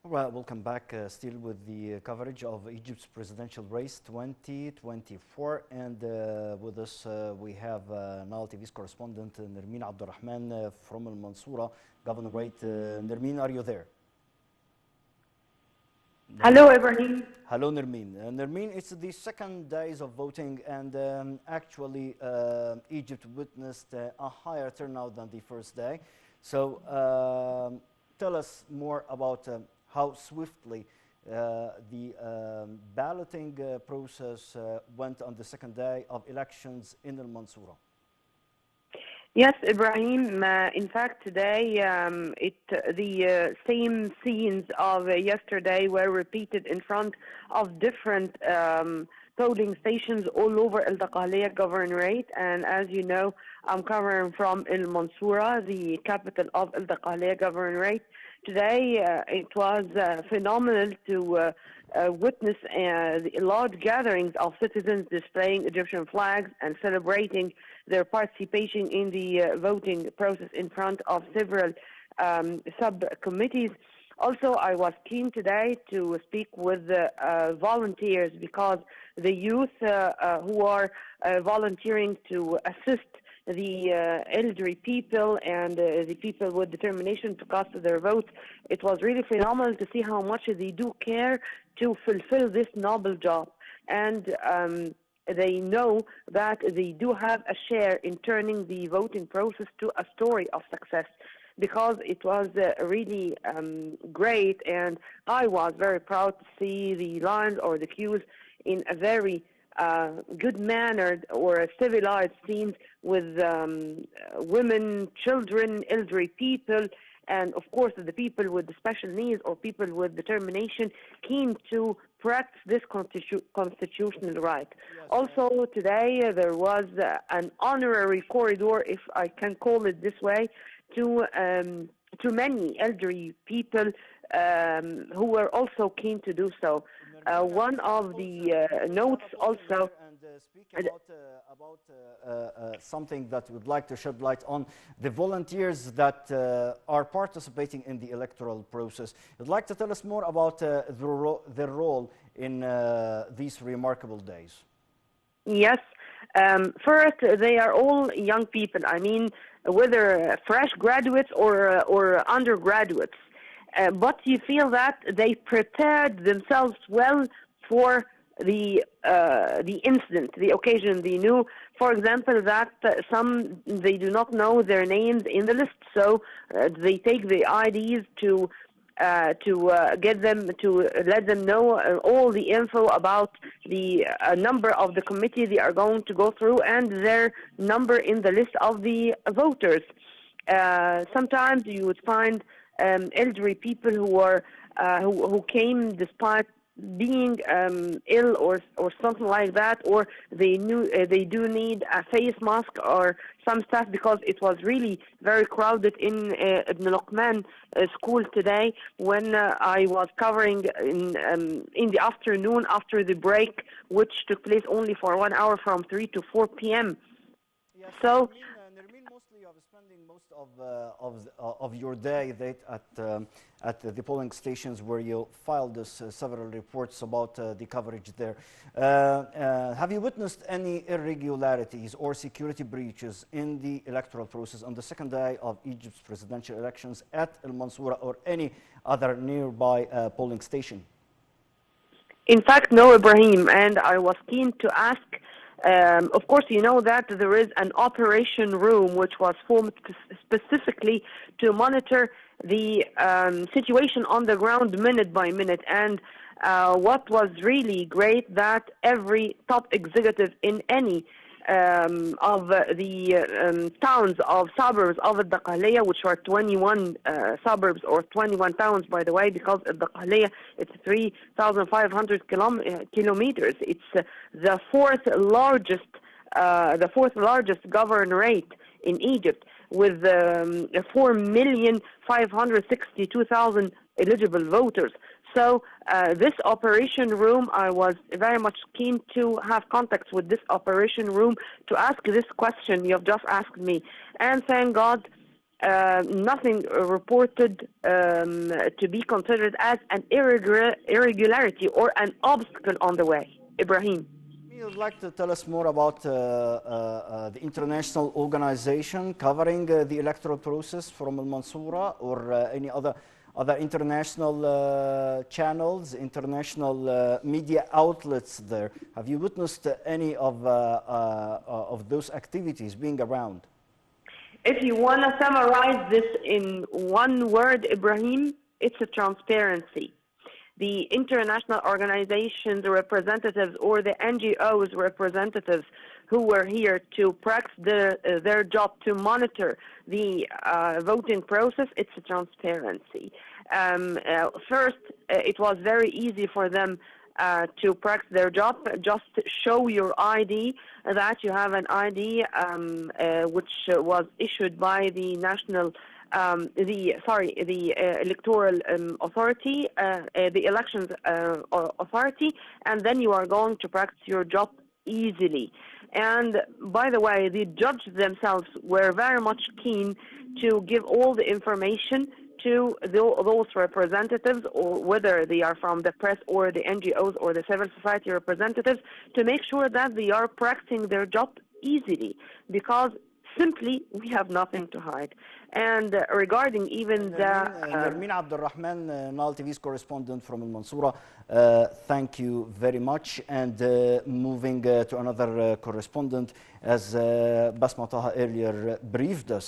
Right, welcome back. Still with the coverage of Egypt's presidential race 2024, and with us we have Nile TV's correspondent Nermine Rahman from Al Mansoura Governorate. Nermine, are you there? Hello, Ibrahim. Hello, Nermine. Nermine, it's the second days of voting, and actually Egypt witnessed a higher turnout than the first day. So tell us more about how swiftly the balloting process went on the second day of elections in Al Mansoura. Yes, Ibrahim. In fact, today the same scenes of yesterday were repeated in front of different polling stations all over Al Dakhaliya Governorate. And as you know, I'm covering from Al Mansoura, the capital of Al Dakhaliya Governorate. Today, it was phenomenal to witness large gatherings of citizens displaying Egyptian flags and celebrating their participation in the voting process in front of several subcommittees. Also, I was keen today to speak with volunteers because the youth who are volunteering to assist the elderly people and the people with determination to cast their votes. It was really phenomenal to see how much they do care to fulfill this noble job. And they know that they do have a share in turning the voting process to a story of success, because it was really great, and I was very proud to see the lines or the queues in a very good-mannered or civilized scenes with women, children, elderly people, and of course the people with the special needs or people with determination keen to practice this constitutional right. Yes, Also today there was an honorary corridor, if I can call it this way, to many elderly people who were also keen to do so. One of the notes also. Speak about something that we'd like to shed light on, the volunteers that are participating in the electoral process. You'd like to tell us more about their role in these remarkable days? Yes. First, they are all young people. I mean, whether fresh graduates or undergraduates. But you feel that they prepared themselves well for the incident, the occasion. They knew, for example, that some they do not know their names in the list, so they take the IDs to get them, to let them know all the info about the number of the committee they are going to go through and their number in the list of the voters. Sometimes you would find elderly people who are who came despite being ill or something like that, or they do need a face mask or some stuff, because it was really very crowded in Ibn Luqman school today when I was covering in the afternoon after the break, which took place only for 1 hour from 3 to 4 p.m. Yes, so. Nermine, mostly you're spending most of your day at the polling stations where you filed several reports about the coverage there. Have you witnessed any irregularities or security breaches in the electoral process on the second day of Egypt's presidential elections at Al Mansoura or any other nearby polling station? In fact, no, Ibrahim, and I was keen to ask. Of course, you know that there is an operation room which was formed specifically to monitor the situation on the ground minute by minute. And what was really great, that every top executive in any of the towns of suburbs of Al Dakhaliya, which are 21 suburbs or 21 towns, by the way, because Al Dakhaliya it's 3,500 kilometers. It's the fourth largest governorate in Egypt, with 4,562,000 eligible voters. So this operation room, I was very much keen to have contacts with this operation room to ask this question you have just asked me. And thank God, nothing reported to be considered as an irregularity or an obstacle on the way. Ibrahim. You'd like to tell us more about the international organization covering the electoral process from Al Mansoura, or any other international channels, international media outlets there? Have you witnessed any of those activities being around? If you want to summarize this in one word, Ibrahim, it's a transparency. The international organizations representatives or the NGOs representatives who were here to practice their job to monitor the voting process, it's a transparency. First, it was very easy for them to practice their job. Just show your ID, that you have an ID which was issued by the national the electoral authority, the elections authority, and then you are going to practice your job easily. And by the way, the judges themselves were very much keen to give all the information to those representatives, or whether they are from the press or the NGOs or the civil society representatives, to make sure that they are practicing their job easily, because simply we have nothing to hide. And regarding even Nermine Abdul Rahman, Nile TV's correspondent from Al Mansoura, thank you very much. And moving to another correspondent, as Basma Taha earlier briefed us